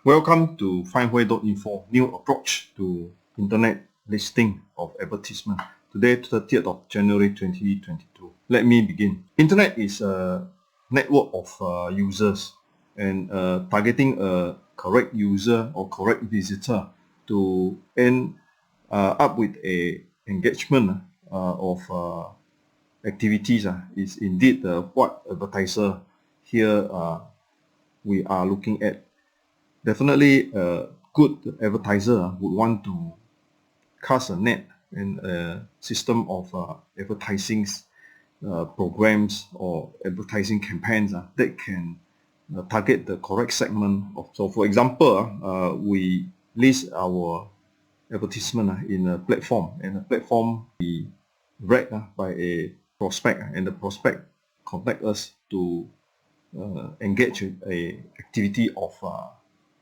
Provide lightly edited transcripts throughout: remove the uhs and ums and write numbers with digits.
Welcome to findWHERE.info, new approach to internet listing of advertisement. Today, 30th of January 2022. Let me begin. Internet is a network of users, and targeting a correct user or correct visitor to end up with a engagement of activities is indeed what advertiser here we are looking at. Definitely a good advertiser would want to cast a net and a system of advertising programs or advertising campaigns that can target the correct segment of. So for example, we list our advertisement in a platform, and the platform be read by a prospect, and the prospect contact us to engage in a activity of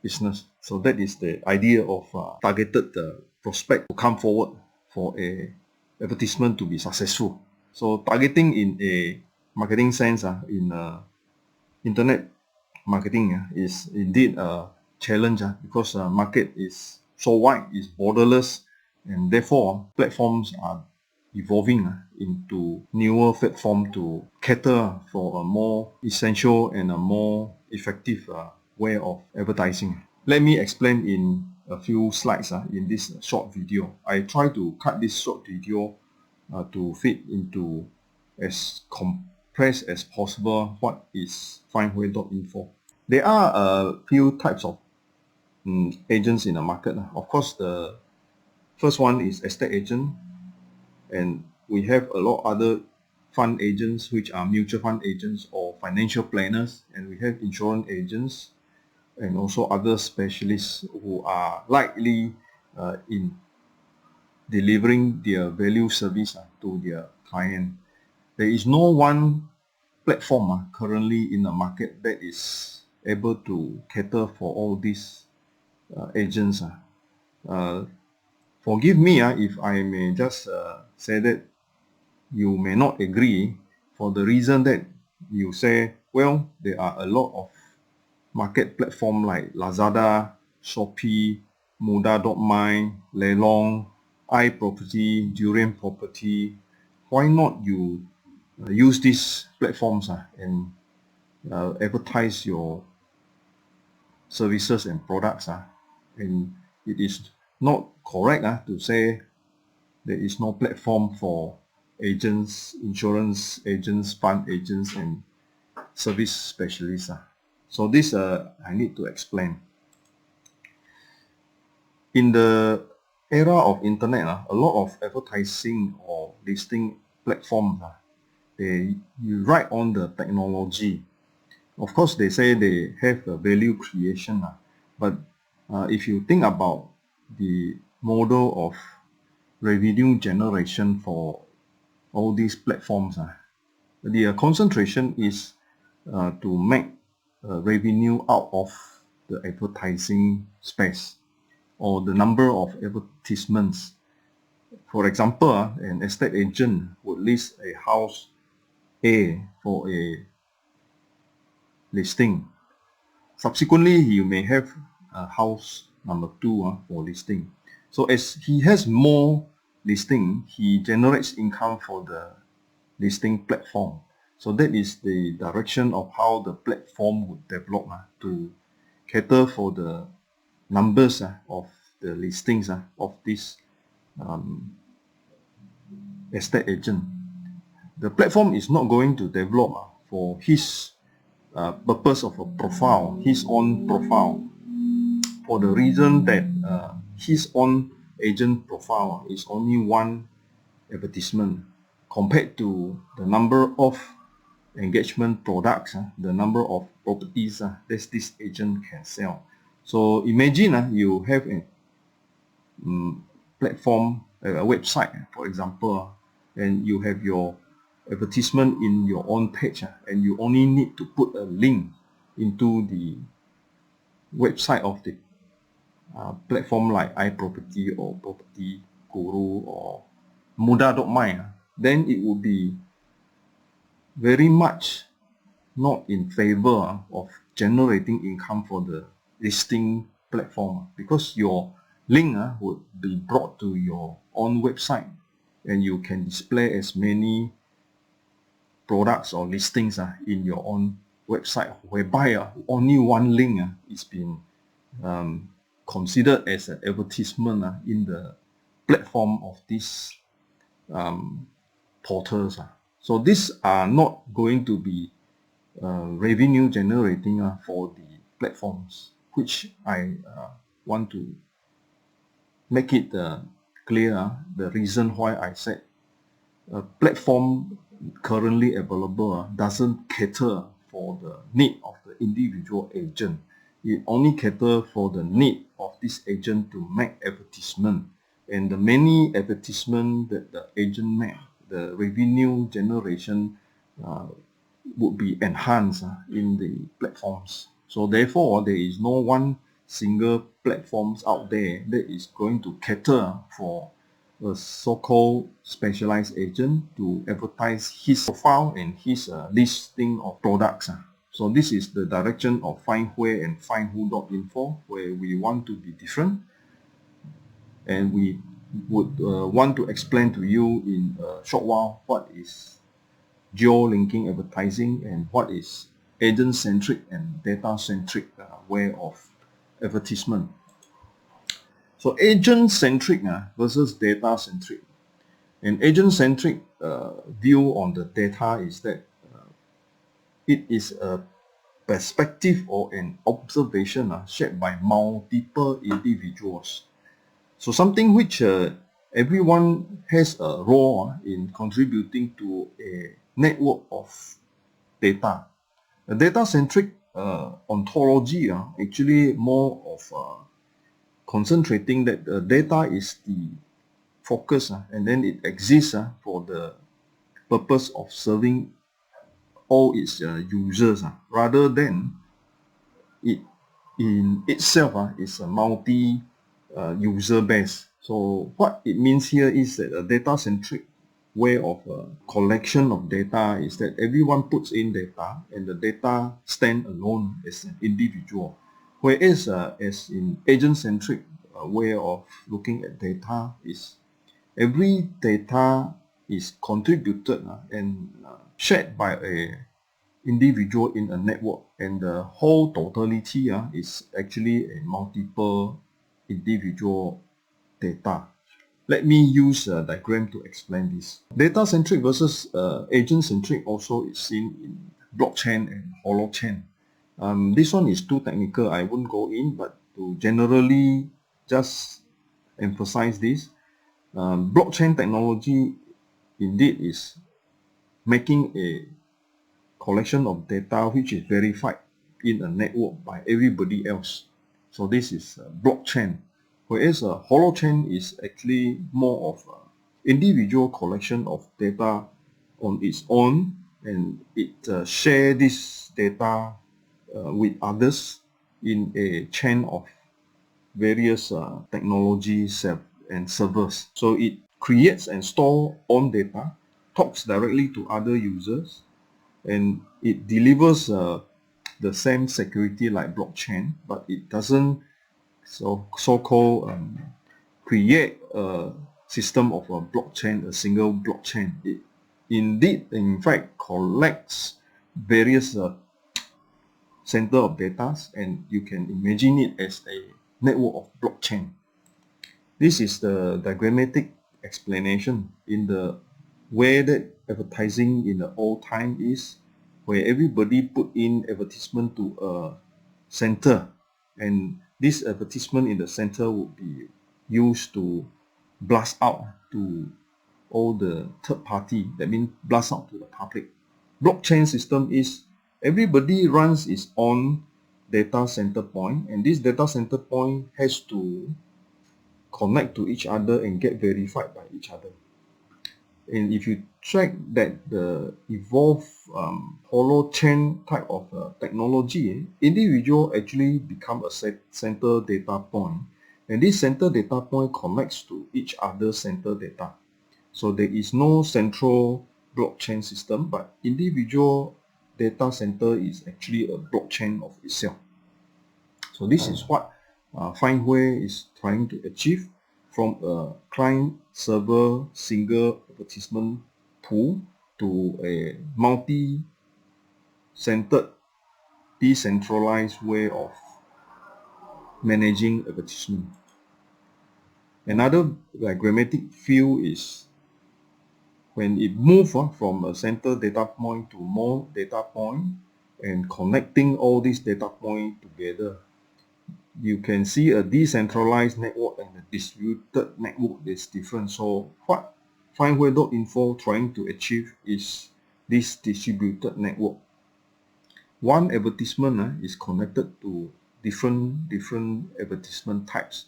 business. So that is the idea of targeted prospect to come forward for a advertisement to be successful. So targeting in a marketing sense, in internet marketing is indeed a challenge because market is so wide, is borderless, and therefore platforms are evolving into newer platform to cater for a more essential and a more effective way of advertising. Let me explain in a few slides in this short video. I try to cut this short video to fit into as compressed as possible what is findWHERE.info. There are a few types of agents in the market. Of course, the first one is estate agent, and we have a lot other fund agents which are mutual fund agents or financial planners, and we have insurance agents and also other specialists who are likely in delivering their value service to their client. There is no one platform currently in the market that is able to cater for all these agents. Forgive me if I may just say that you may not agree, for the reason that you say, well, there are a lot of market platform like Lazada, Shopee, Mudah.my, Lelong, iProperty, Durian Property. Why not you use these platforms and advertise your services and products? And it is not correct to say there is no platform for agents, insurance agents, fund agents, and service specialists. So this I need to explain. In the era of internet, a lot of advertising or listing platforms, they ride on the technology. Of course, they say they have a value creation, but if you think about the model of revenue generation for all these platforms, the concentration is to make revenue out of the advertising space or the number of advertisements. For example, an estate agent would list a house A for a listing. Subsequently, he may have a house number 2 for listing. So as he has more listing, he generates income for the listing platform. So that is the direction of how the platform would develop to cater for the numbers of the listings of this estate agent. The platform is not going to develop for his purpose of a profile, his own profile, for the reason that his own agent profile is only one advertisement compared to the number of engagement products, the number of properties that this agent can sell. So imagine you have a platform, a website, for example, and you have your advertisement in your own page, and you only need to put a link into the website of the platform like iProperty or Property Guru or Mudah.my. Then it would be very much not in favor of generating income for the listing platform, because your link would be brought to your own website, and you can display as many products or listings in your own website, whereby only one link is being considered as an advertisement in the platform of these portals. So these are not going to be revenue generating for the platforms, which I want to make it clear the reason why I said a platform currently available doesn't cater for the need of the individual agent. It only caters for the need of this agent to make advertisement, and the many advertisement that the agent make, the revenue generation would be enhanced in the platforms. So therefore, there is no one single platforms out there that is going to cater for a so-called specialized agent to advertise his profile and his listing of products. So this is the direction of findWHERE and findWHO.info, where we want to be different, and we would want to explain to you in a short while what is geolinking advertising and what is agent-centric and data-centric way of advertisement. So agent-centric versus data-centric. An agent-centric view on the data is that it is a perspective or an observation shared by multiple individuals. So something which everyone has a role in contributing to a network of data. A data-centric ontology actually more of concentrating that the data is the focus and then it exists for the purpose of serving all its users rather than it in itself is a multi user base. So what it means here is that a data-centric way of collection of data is that everyone puts in data and the data stand alone as an individual. Whereas as in agent-centric way of looking at data is every data is contributed and shared by a individual in a network, and the whole totality is actually a multiple individual data. Let me use a diagram to explain this. Data-centric versus agent-centric also is seen in blockchain and holochain. This one is too technical, I won't go in, but to generally just emphasize this, blockchain technology indeed is making a collection of data which is verified in a network by everybody else. So this is blockchain. Whereas a holochain is actually more of an individual collection of data on its own, and it share this data with others in a chain of various technologies and servers. So it creates and stores own data, talks directly to other users, and it delivers the same security like blockchain, but it doesn't so-called create a system of a blockchain, a single blockchain. It indeed, in fact, collects various center of data, and you can imagine it as a network of blockchain. This is the diagrammatic explanation in the way that advertising in the old time is, where everybody put in advertisement to a center, and this advertisement in the center would be used to blast out to all the third party, that means blast out to the public. Blockchain system is everybody runs its own data center point, and this data center point has to connect to each other and get verified by each other. And if you check that the evolved holochain type of technology, individual actually become a center data point, and this center data point connects to each other's center data. So there is no central blockchain system, but individual data center is actually a blockchain of itself. So this is what findWHERE is trying to achieve from a client-server single advertisement pool to a multi-centered, decentralized way of managing advertisement. Another grammatic field is when it moves from a center data point to more data point and connecting all these data points together. You can see a decentralized network and a distributed network is different. So what findWHERE.info trying to achieve is this distributed network. One advertisement is connected to different advertisement types,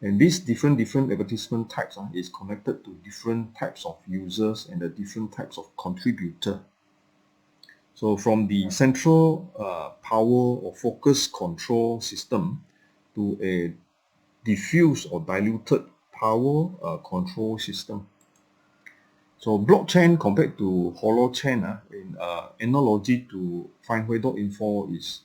and these different advertisement types is connected to different types of users and the different types of contributor. So from the central power or focus control system to a diffuse or diluted power control system. So blockchain compared to holochain in analogy to findWHERE.info is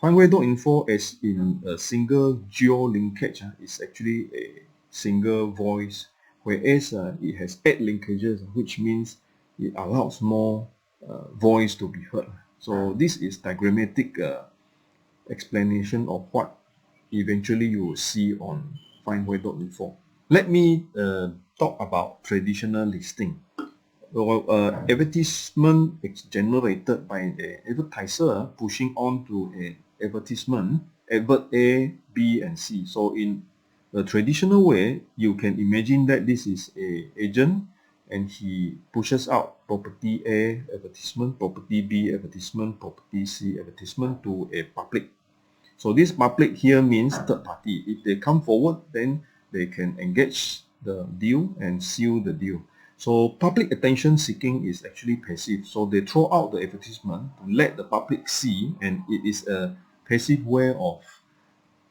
findWHERE.info as in a single geolinkage is actually a single voice, whereas it has 8 linkages, which means it allows more voice to be heard. So this is diagrammatic explanation of what eventually you will see on findWHERE.info. Let me talk about traditional listing. Well, advertisement is generated by the advertiser pushing on to an advertisement, advert A, B, and C. So in the traditional way, you can imagine that this is an agent and he pushes out property A advertisement, property B advertisement, property C advertisement to a public. So this public here means third party. If they come forward, then they can engage the deal and seal the deal. So public attention seeking is actually passive. So they throw out the advertisement to let the public see, and it is a passive way of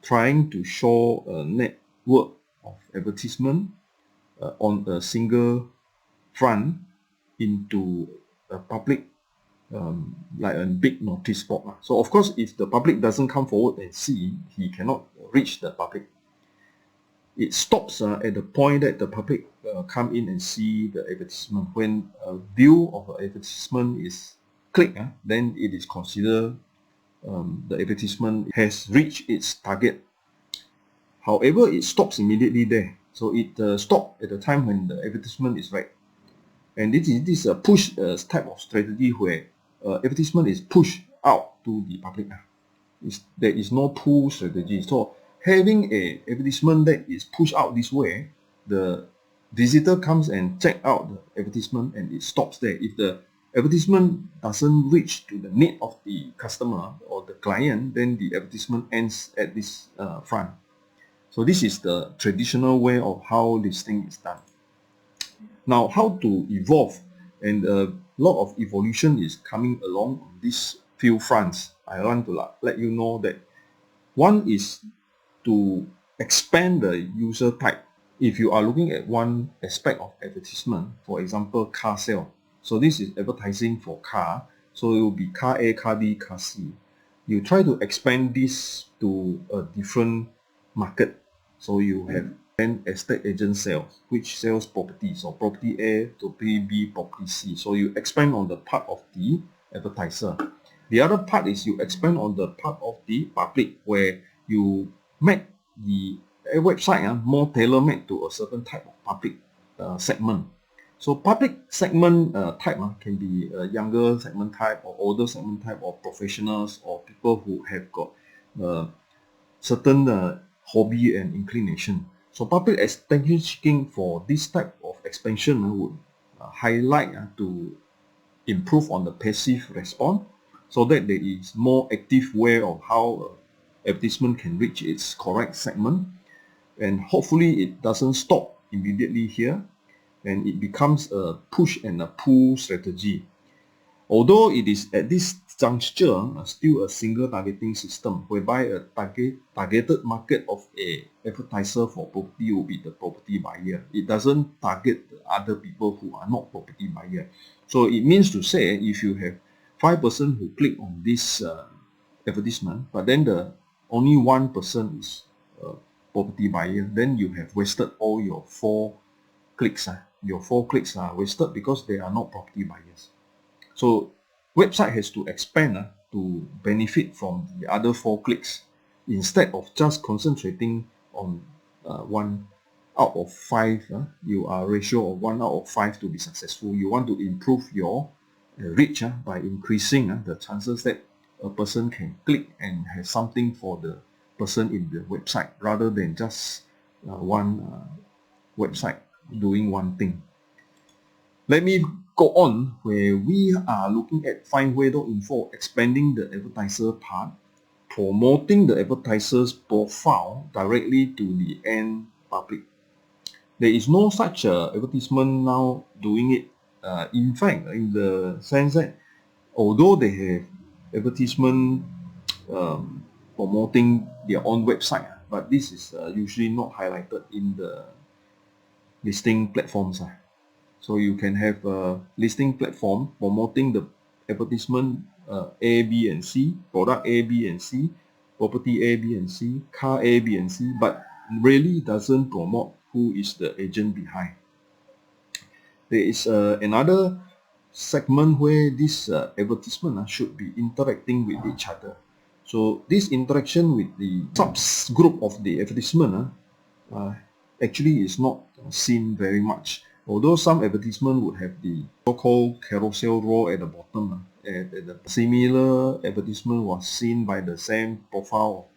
trying to show a network of advertisement on a single front into a public like a big notice board. So of course, if the public doesn't come forward and see, he cannot reach the public. It stops at the point that the public come in and see the advertisement. When a view of an advertisement is clicked, then it is considered the advertisement has reached its target. However, it stops immediately there. So it stops at the time when the advertisement is right. And this is a push type of strategy where advertisement is pushed out to the public. There is no pull strategy. So having a advertisement that is pushed out this way, the visitor comes and check out the advertisement and it stops there. If the advertisement doesn't reach to the need of the customer or the client, then the advertisement ends at this front. So this is the traditional way of how listing is done. Now, how to evolve, and a lot of evolution is coming along on these few fronts. I want to let you know that one is to expand the user type. If you are looking at one aspect of advertisement, for example, car sale. So this is advertising for car. So it will be car A, car B, car C. You try to expand this to a different market. So you have an estate agent sales, which sells property. So property A, property B, property C. So you expand on the part of the advertiser. The other part is you expand on the part of the public, where you make the website more tailor-made to a certain type of public segment. So public segment type can be a younger segment type or older segment type, or professionals or people who have got certain hobby and inclination. So public attention seeking for this type of expansion would highlight to improve on the passive response, so that there is more active way of how advertisement can reach its correct segment, and hopefully it doesn't stop immediately here and it becomes a push and a pull strategy. Although it is at this juncture still a single targeting system, whereby a targeted market of a advertiser for property will be the property buyer. It doesn't target the other people who are not property buyer. So it means to say, if you have 5 persons who click on this advertisement, but then the only one person is a property buyer, then you have wasted all your 4 clicks. Your 4 clicks are wasted because they are not property buyers. So website has to expand to benefit from the other 4 clicks instead of just concentrating on 1 out of 5. You are ratio of 1 out of 5 to be successful. You want to improve your reach by increasing the chances that a person can click and have something for the person in the website rather than just one website doing one thing. Let me go on where we are looking at findWHERE.info, expanding the advertiser part, promoting the advertiser's profile directly to the end public. There is no such advertisement now doing it. In fact, in the sense that although they have advertisement promoting their own website, but this is usually not highlighted in the listing platforms. So you can have a listing platform promoting the advertisement A, B, and C, product A, B, and C, property A, B, and C, car A, B, and C, but really doesn't promote who is the agent behind. There is another segment where this advertisement should be interacting with each other. So this interaction with the subgroup of the advertisement actually is not seen very much. Although some advertisement would have the so-called carousel row at the bottom, the similar advertisement was seen by the same profile,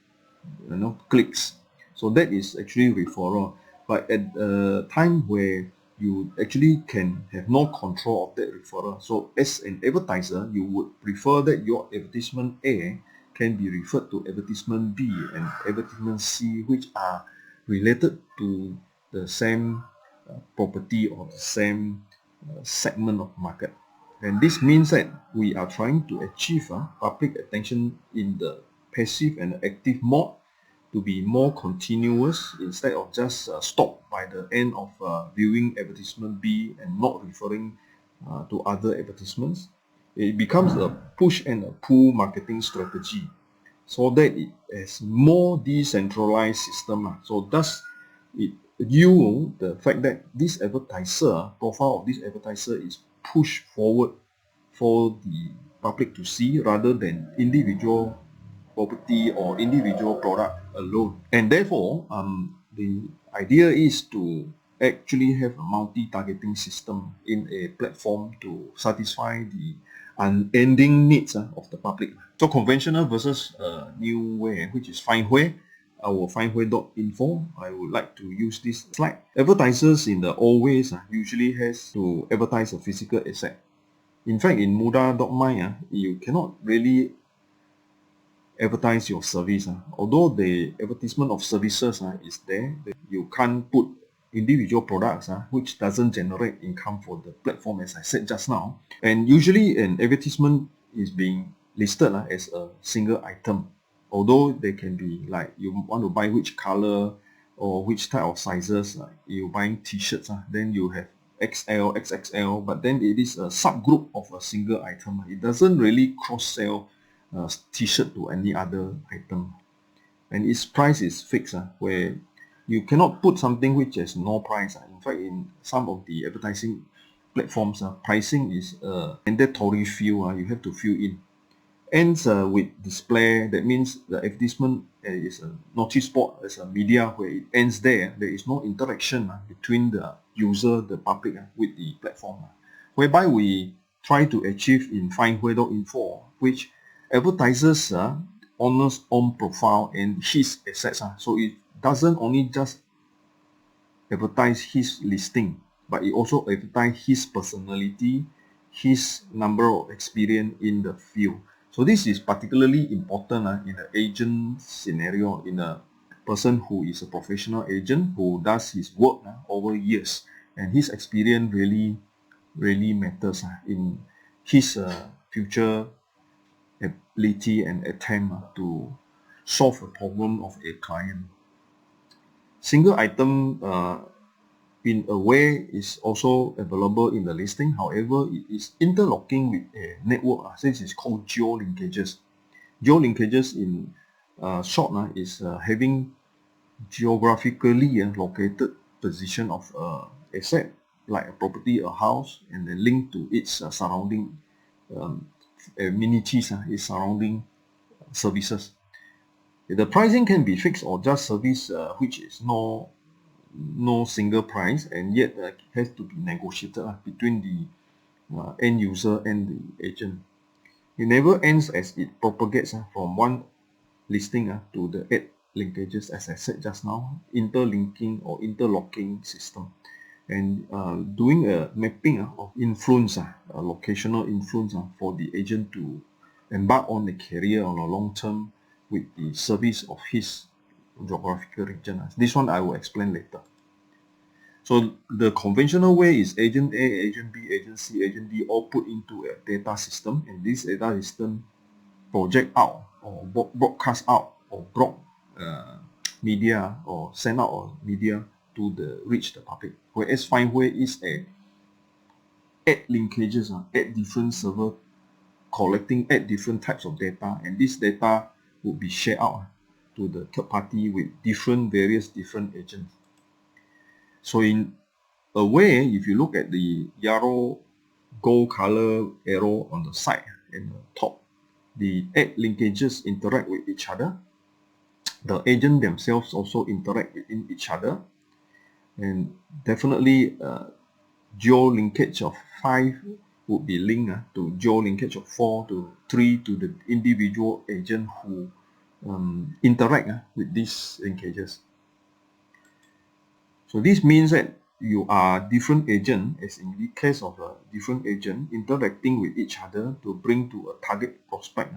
clicks. So that is actually referral. But at a time where you actually can have no control of that referral. So as an advertiser, you would prefer that your advertisement A can be referred to advertisement B and advertisement C, which are related to the same property or the same segment of market. And this means that we are trying to achieve public attention in the passive and active mode to be more continuous instead of just stop by the end of viewing advertisement B and not referring to other advertisements. It becomes a push and a pull marketing strategy so that it has more decentralized system. So thus it yield the fact that this advertiser, profile of this advertiser is pushed forward for the public to see rather than individual property or individual product alone. And therefore, the idea is to actually have a multi-targeting system in a platform to satisfy the unending needs of the public. So conventional versus new way, which is findWHERE. Our findWHERE.info, I would like to use this slide. Advertisers in the old ways usually has to advertise a physical asset. In fact, in muda.my, you cannot really advertise your service. Although the advertisement of services is there, you can't put individual products which doesn't generate income for the platform, as I said just now. And usually an advertisement is being listed as a single item. Although they can be like you want to buy which color or which type of sizes, you're buying t-shirts, then you have XL, XXL, but then it is a subgroup of a single item. It doesn't really cross-sell t-shirt to any other item. And its price is fixed, where you cannot put something which has no price. In fact, in some of the advertising platforms, pricing is a mandatory field. You have to fill in. Ends with display. That means the advertisement is a notice board as a media where it ends there. There is no interaction between the user, the public, with the platform. Whereby we try to achieve in findWHERE.info, which advertises owner's own profile and his assets. So it doesn't only just advertise his listing, but it also advertise his personality, his number of experience in the field. So this is particularly important in the agent scenario, in a person who is a professional agent who does his work over years, and his experience really matters in his future ability and attempt to solve a problem of a client. Single item in a way is also available in the listing. However, it is interlocking with a network. Since it's called geolinkages. Geolinkages in short is having geographically located position of asset like a property, a house, and then link to its surrounding amenities, its surrounding services. The pricing can be fixed or just service, which is no single price, and yet has to be negotiated between the end user and the agent. It never ends as it propagates from one listing to the 8 linkages, as I said just now, interlinking or interlocking system, and doing a mapping of influence, locational influence for the agent to embark on a career on a long term with the service of his geographical region. This one I will explain later. So the conventional way is agent A, agent B, agent C, agent D all put into a data system, and this data system project out or broadcast out or media or send out or media to reach the public. Whereas findWHERE is a 8 linkages, 8 different server collecting 8 different types of data, and this data would be shared out to the third party with various different agents. So in a way, if you look at the yellow gold color arrow on the side and the top, the 8 linkages interact with each other. The agent themselves also interact within each other, and definitely geolinkage of 5 would be linked to geolinkage of 4 to 3 to the individual agent who interact with these linkages. So this means that you are different agent, as in the case of a different agent interacting with each other to bring to a target prospect.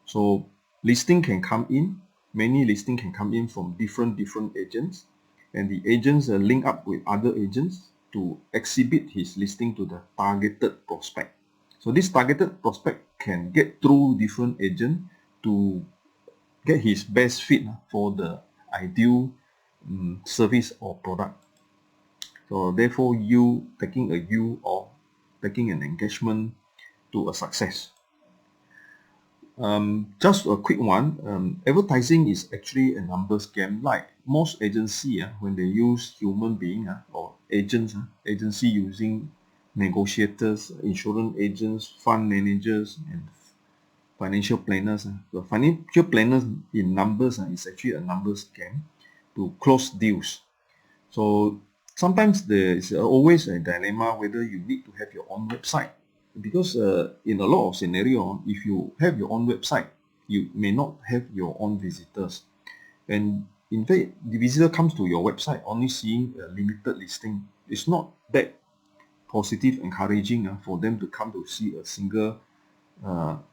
So listing can come in, many listing can come in from different agents, and the agents link up with other agents to exhibit his listing to the targeted prospect. So this targeted prospect can get through different agents to get his best fit for the ideal service or product. So therefore, you taking a U or taking an engagement to a success. Just a quick one, advertising is actually a numbers game. Like most agency, when they use human being or agents, agency using negotiators, insurance agents, fund managers, and financial planners. The financial planners in numbers is actually a numbers game to close deals. So sometimes there is always a dilemma whether you need to have your own website, because in a lot of scenario, if you have your own website, you may not have your own visitors, and in fact the visitor comes to your website only seeing a limited listing. It's not that positive, encouraging for them to come to see a single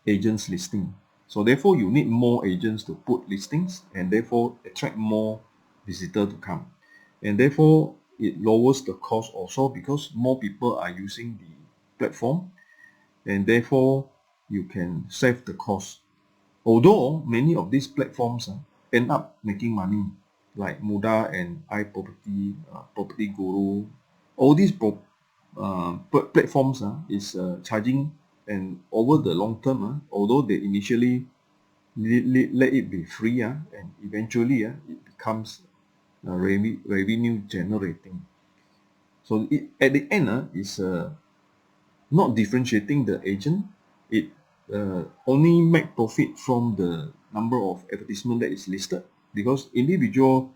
agent's listing. So therefore you need more agents to put listings, and therefore attract more visitor to come, and therefore it lowers the cost also, because more people are using the platform, and therefore you can save the cost. Although many of these platforms end up making money, like Muda and iProperty, Property Guru, all these platforms is charging, and over the long term, although they initially let it be free, and eventually it becomes revenue generating. So at the end is not differentiating the agent. It only make profit from the number of advertisement that is listed, because individual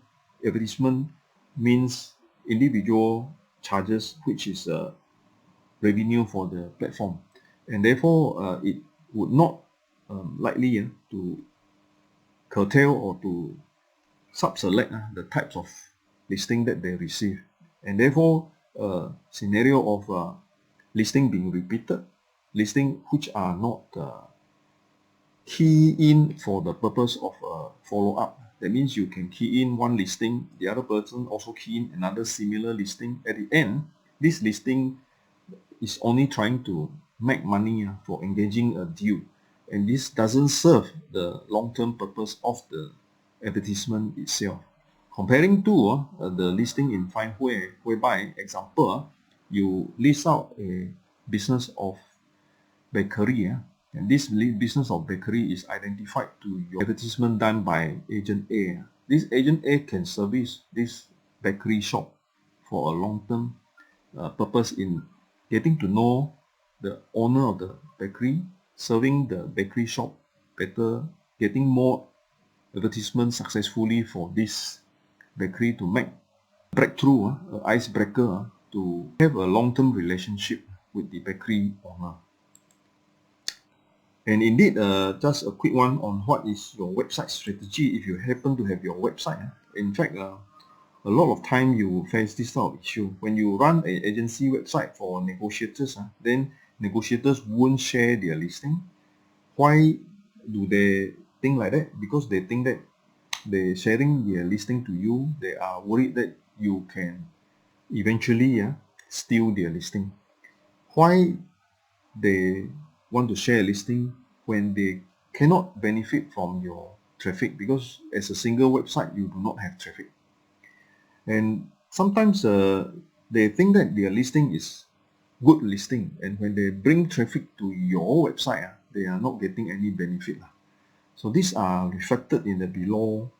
advertisement means individual charges, which is revenue for the platform, and therefore it would not likely to curtail or to sub-select the types of listing that they receive, and therefore scenario of listing being repeated, listing which are not key in for the purpose of follow-up. That means you can key in one listing, the other person also key in another similar listing. At the end, this listing is only trying to make money for engaging a deal, and this doesn't serve the long-term purpose of the advertisement itself. Comparing to the listing in findWHERE, whereby, example, you list out a business of bakery, And this business of bakery is identified to your advertisement done by Agent A. This Agent A can service this bakery shop for a long-term purpose in getting to know the owner of the bakery, serving the bakery shop better, getting more advertisements successfully for this bakery to make breakthrough, an icebreaker, to have a long-term relationship with the bakery owner. And indeed, just a quick one on what is your website strategy if you happen to have your website. In fact, a lot of time you will face this sort of issue. When you run an agency website for negotiators, then negotiators won't share their listing. Why do they think like that? Because they think that they're sharing their listing to you, they are worried that you can eventually steal their listing. Why they want to share a listing when they cannot benefit from your traffic? Because as a single website, you do not have traffic. And sometimes they think that their listing is good listing, and when they bring traffic to your website, they are not getting any benefit. So these are reflected in the below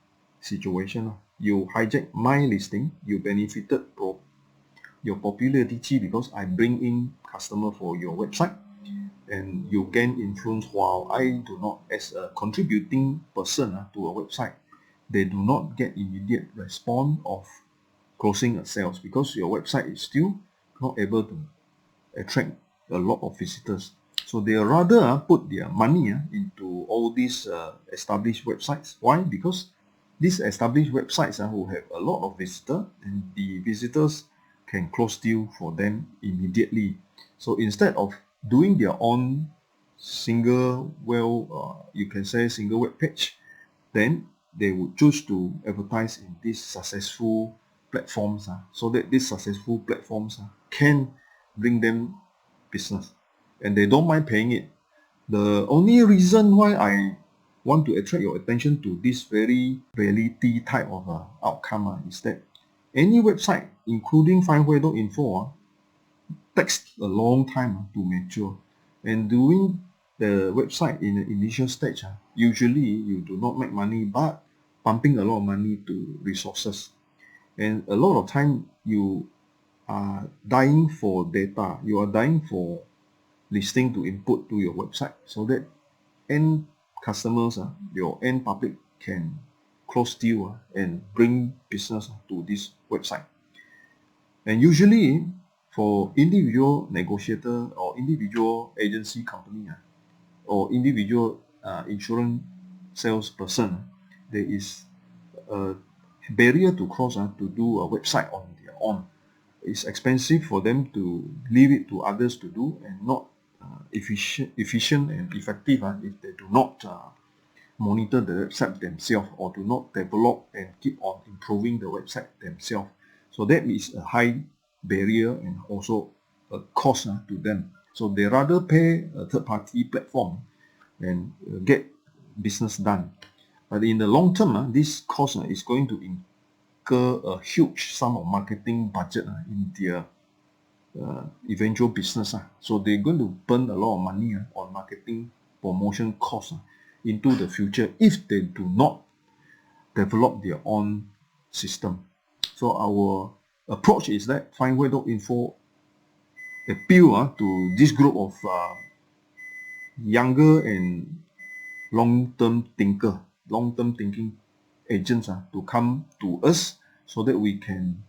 situation. You hijack my listing, you benefited from your popularity because I bring in customer for your website, and you gain influence while I do not. As a contributing person to a website, they do not get immediate response of closing a sales because your website is still not able to attract a lot of visitors. So they rather put their money into all these established websites. Why? Because these established websites will have a lot of visitors, and the visitors can close deal for them immediately. So instead of doing their own single, you can say single web page, then they would choose to advertise in these successful platforms, so that these successful platforms can bring them business, and they don't mind paying it. The only reason why I want to attract your attention to this very reality type of outcome is that any website, including findWHERE.info, takes a long time to mature. And doing the website in the initial stage, usually you do not make money, but pumping a lot of money to resources. And a lot of time you are dying for data, you are dying for listing to input to your website, so that end customers, your end public, can close deal and bring business to this website. And usually for individual negotiator or individual agency company or individual insurance salesperson, there is a barrier to cross to do a website on their own. It's expensive for them to leave it to others to do, and not efficient and effective if they do not monitor the website themselves, or do not develop and keep on improving the website themselves. So that is a high barrier and also a cost to them. So they rather pay a third-party platform and get business done. But in the long term, this cost is going to incur a huge sum of marketing budget in their eventual business. So they're going to burn a lot of money on marketing promotion costs into the future if they do not develop their own system. So our approach is that findWHERE.info appeal to this group of younger and long-term thinking agents to come to us, so that we can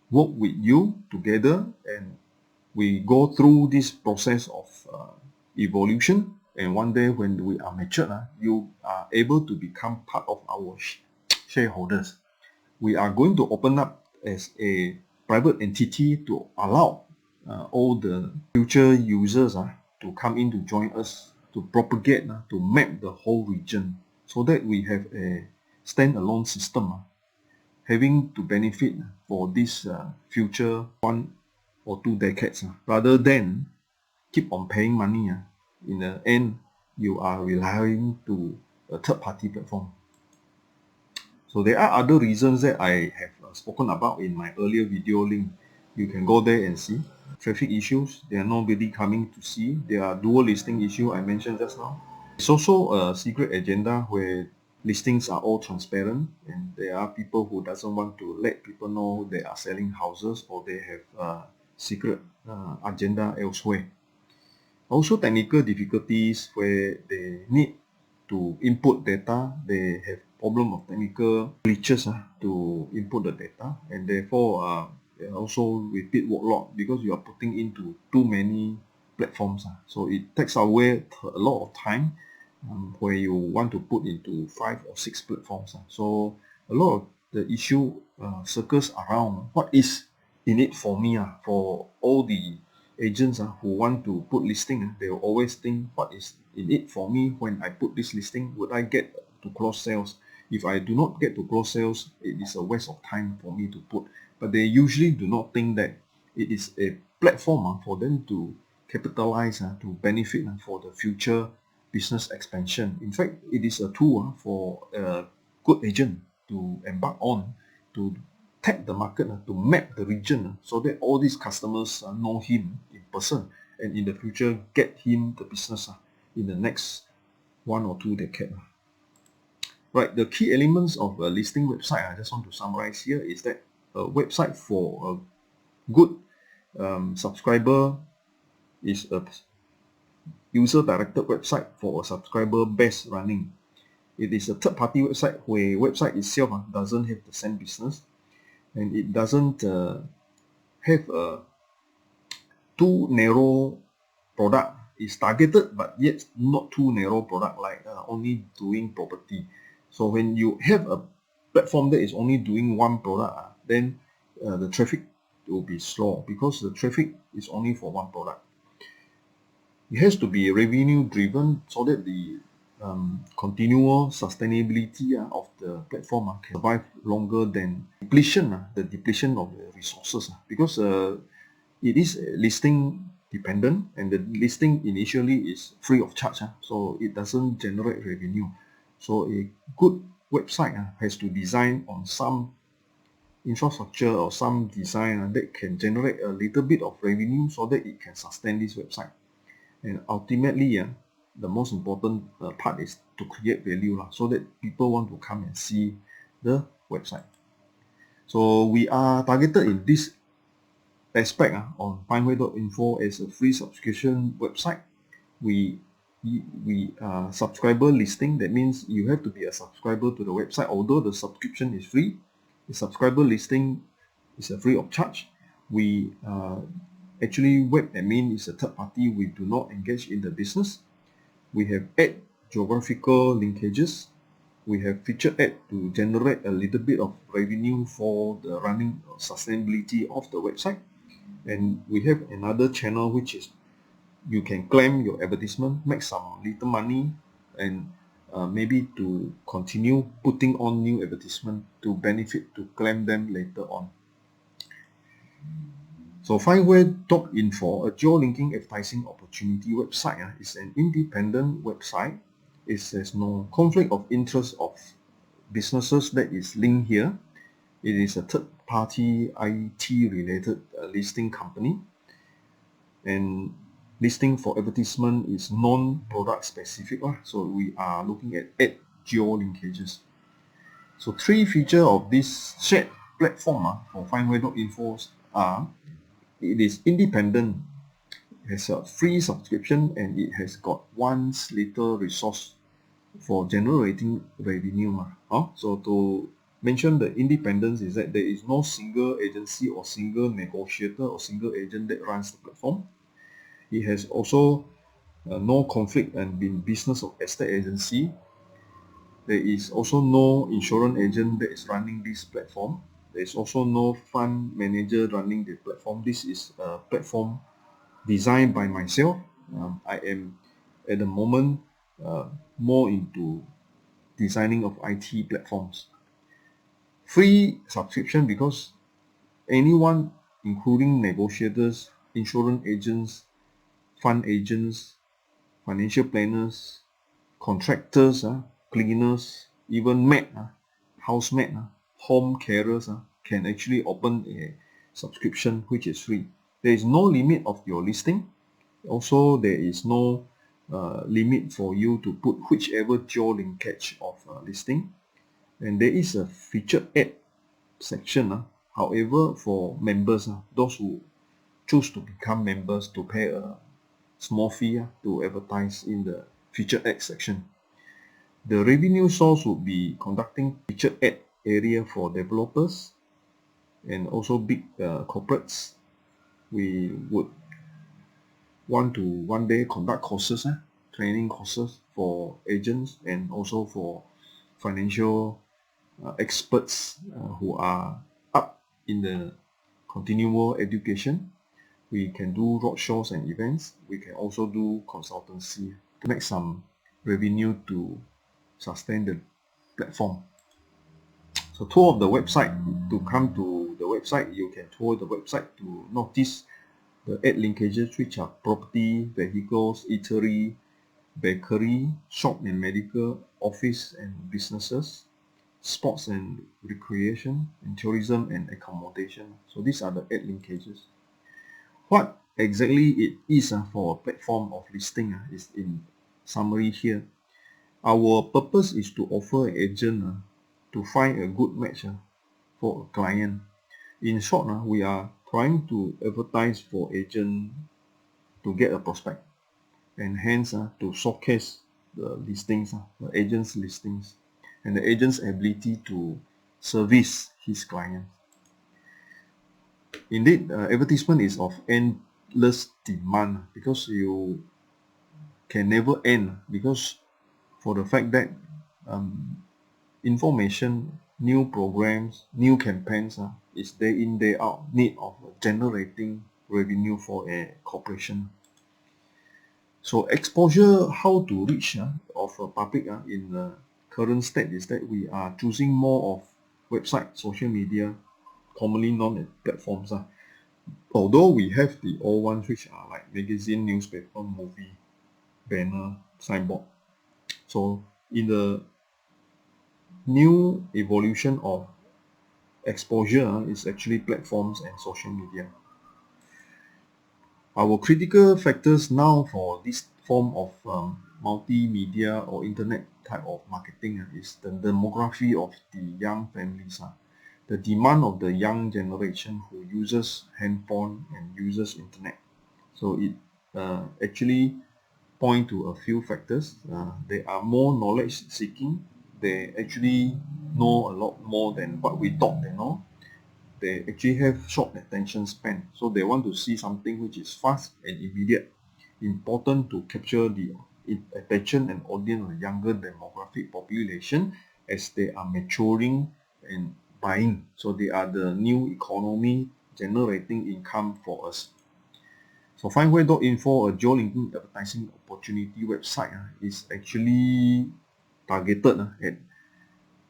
work with you together, and we go through this process of evolution, and one day when we are matured, you are able to become part of our shareholders. We are going to open up as a private entity to allow all the future users to come in to join us, to propagate, to map the whole region, so that we have a standalone system having to benefit for this future 1 or 2 decades, rather than keep on paying money. In the end, you are relying to a third-party platform. So there are other reasons that I have spoken about in my earlier video link. You can go there and see. traffic issues. There are nobody coming to see. There are dual listing issue I mentioned just now. It's also a secret agenda where listings are all transparent, and there are people who doesn't want to let people know they are selling houses, or they have secret agenda elsewhere. Also technical difficulties where they need to input data. They have problem of technical glitches to input the data, and therefore also repeat workload because you are putting into too many platforms. So it takes away a lot of time where you want to put into 5 or 6 platforms. So a lot of the issue circles around what is in it for me. For all the agents who want to put listing, they will always think, what is in it for me when I put this listing? Would I get to close sales? If I do not get to close sales, it is a waste of time for me to put. But they usually do not think that it is a platform for them to capitalize, to benefit for the future business expansion. In fact, it is a tool for a good agent to embark on, to tag the market, to map the region, so that all these customers know him in person, and in the future get him the business in the next 1 or 2 decades. Right, the key elements of a listing website, I just want to summarize here, is that a website for a good subscriber is a user-directed website for a subscriber-based running. It is a third-party website where website itself doesn't have the same business, and it doesn't have a too narrow product. It's targeted but yet not too narrow product, like only doing property. So when you have a platform that is only doing one product, then the traffic will be slow because the traffic is only for one product. It has to be revenue driven so that the continual sustainability of the platform can survive longer than depletion, the depletion of the resources, because it is listing dependent, and the listing initially is free of charge, so it doesn't generate revenue. So a good website has to design on some infrastructure or some design that can generate a little bit of revenue so that it can sustain this website. And ultimately, the most important part is to create value so that people want to come and see the website. So we are targeted in this aspect on findWHERE.info as a free subscription website. We subscriber listing. That means you have to be a subscriber to the website. Although the subscription is free, the subscriber listing is a free of charge. We actually, web admin is a third party. We do not engage in the business. We have add geographical linkages. We have feature ad to generate a little bit of revenue for the running sustainability of the website. And we have another channel which is you can claim your advertisement, make some little money, and maybe to continue putting on new advertisement to benefit to claim them later on. So findWHERE.info, a geolinking advertising opportunity website, is an independent website. It has no conflict of interest of businesses that is linked here. It is a third-party IT related listing company, and listing for advertisement is non-product specific, so we are looking at 8 geolinkages. So 3 features of this shared platform for findWHERE.info are: it is independent, it has a free subscription, and it has got one little resource for generating revenue. So to mention the independence is that there is no single agency or single negotiator or single agent that runs the platform. It has also no conflict and in business of estate agency. There is also no insurance agent that is running this platform. There is also no fund manager running the platform. This is a platform designed by myself. I am at the moment more into designing of IT platforms. Free subscription because anyone, including negotiators, insurance agents, fund agents, financial planners, contractors, cleaners, even maid, housemaid, home carers, can actually open a subscription which is free. There is no limit of your listing. Also, there is no limit for you to put whichever geolinkage of listing. And there is a featured ad section. However, for members, those who choose to become members, to pay a small fee to advertise in the featured ad section. The revenue source would be conducting featured ad area for developers and also big corporates. We would want to one day conduct courses, training courses for agents and also for financial experts who are up in the continual education. We can do roadshows and events. We can also do consultancy to make some revenue to sustain the platform. So tour of the website. To come to the website, you can tour the website to notice the ad linkages, which are property, vehicles, eatery, bakery, shop and medical, office and businesses, sports and recreation, and tourism and accommodation. So these are the ad linkages. What exactly it is for a platform of listing is in summary here. Our purpose is to offer an agent to find a good match for a client. In short, we are trying to advertise for agent to get a prospect, and hence to showcase the listings, the agent's listings, and the agent's ability to service his clients. Indeed, advertisement is of endless demand because you can never end, because for the fact that information, new programs, new campaigns is day in, day out need of generating revenue for a corporation. So exposure, how to reach of a public in the current state is that we are choosing more of website, social media, commonly known as platforms. Although we have the old ones which are like magazine, newspaper, movie, banner, signboard. So in the new evolution of exposure is actually platforms and social media. Our critical factors now for this form of multimedia or internet type of marketing is the demography of the young families. The demand of the young generation who uses handphone and uses internet. So it actually point to a few factors. They are more knowledge seeking. They actually know a lot more than what we thought they know. They actually have short attention span, so they want to see something which is fast and immediate, important to capture the attention and audience of the younger demographic population as they are maturing and buying. So they are the new economy generating income for us. So findWHERE.info, a geolinking advertising opportunity website, is actually targeted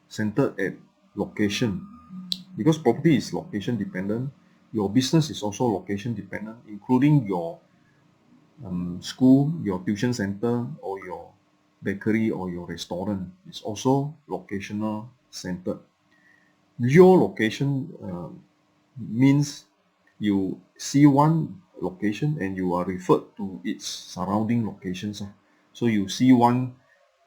centered at location. Because property is location dependent, your business is also location dependent, including your school, your tuition center, or your bakery or your restaurant is also locational centered. Geolocation means you see one location and you are referred to its surrounding locations. So you see one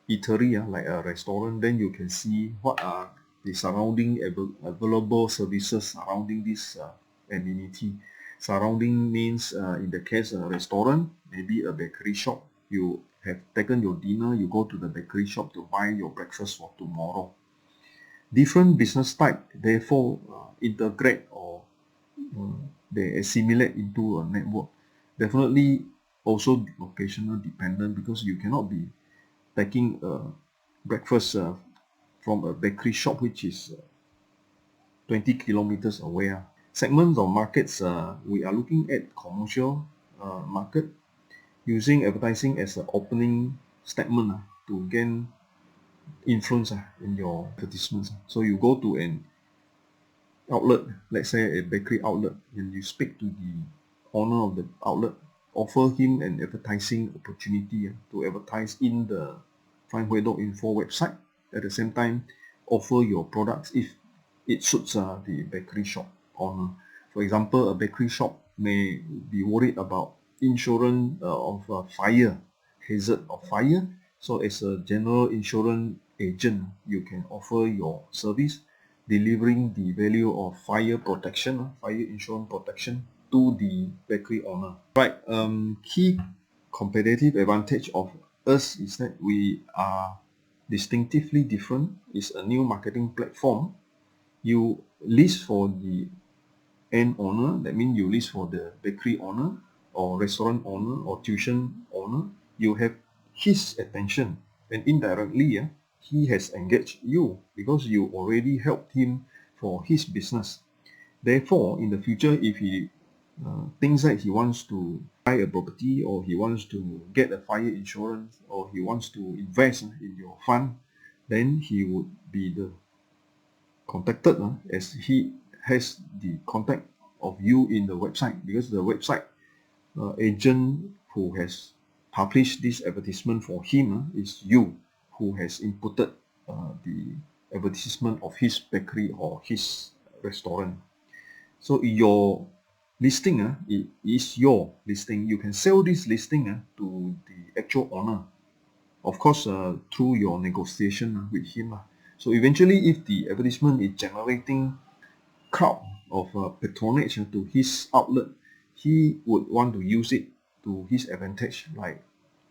eatery like a restaurant, then you can see what are the surrounding available services surrounding this amenity. Surrounding means in the case a restaurant, maybe a bakery shop. You have taken your dinner, you go to the bakery shop to buy your breakfast for tomorrow. Different business type therefore integrate or they assimilate into a network. Definitely also locational dependent, because you cannot be taking breakfast from a bakery shop which is 20 kilometers away. Segments of markets, we are looking at commercial market, using advertising as an opening statement to gain influence in your advertisements. So you go to an outlet, let's say a bakery outlet, and you speak to the owner of the outlet, offer him an advertising opportunity to advertise in the findWHERE.info website. At the same time, offer your products if it suits the bakery shop owner. For example, a bakery shop may be worried about insurance of fire, hazard of fire. So as a general insurance agent, you can offer your service delivering the value of fire protection, fire insurance protection to the bakery owner. Right, key competitive advantage of us is that we are distinctively different. It's a new marketing platform. You list for the end owner, that means you list for the bakery owner or restaurant owner or tuition owner. You have his attention, and indirectly he has engaged you because you already helped him for his business. Therefore, in the future, if he thinks that he wants to buy a property, or he wants to get a fire insurance, or he wants to invest in your fund, then he would be the contacted as he has the contact of you in the website, because the website agent who has published this advertisement for him is you, who has inputted the advertisement of his bakery or his restaurant. So your listing it is your listing. You can sell this listing to the actual owner, of course through your negotiation with him. So eventually, if the advertisement is generating crowd of patronage to his outlet, he would want to use it to his advantage, like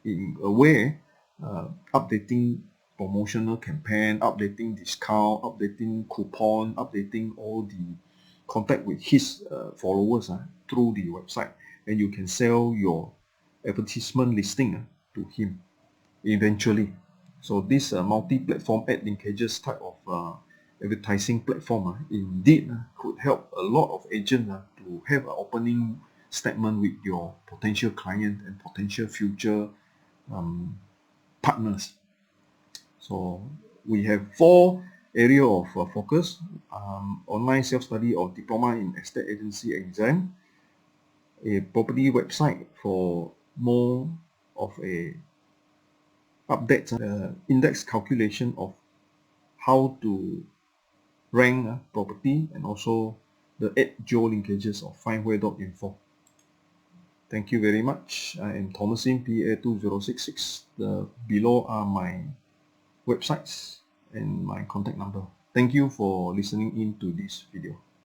in a way updating promotional campaign, updating discount, updating coupon, updating all the contact with his followers through the website, and you can sell your advertisement listing to him eventually. So this multi-platform ad linkages type of advertising platform indeed could help a lot of agents to have an opening statement with your potential client and potential future partners. So we have 4 areas of focus: online self-study or diploma in estate agency exam, a property website for more of a updates, index calculation of how to rank property, and also the 8 geolinkages of findWHERE.info. Thank you very much. I am Thomasin, PA2066. Below are my websites and my contact number. Thank you for listening in to this video.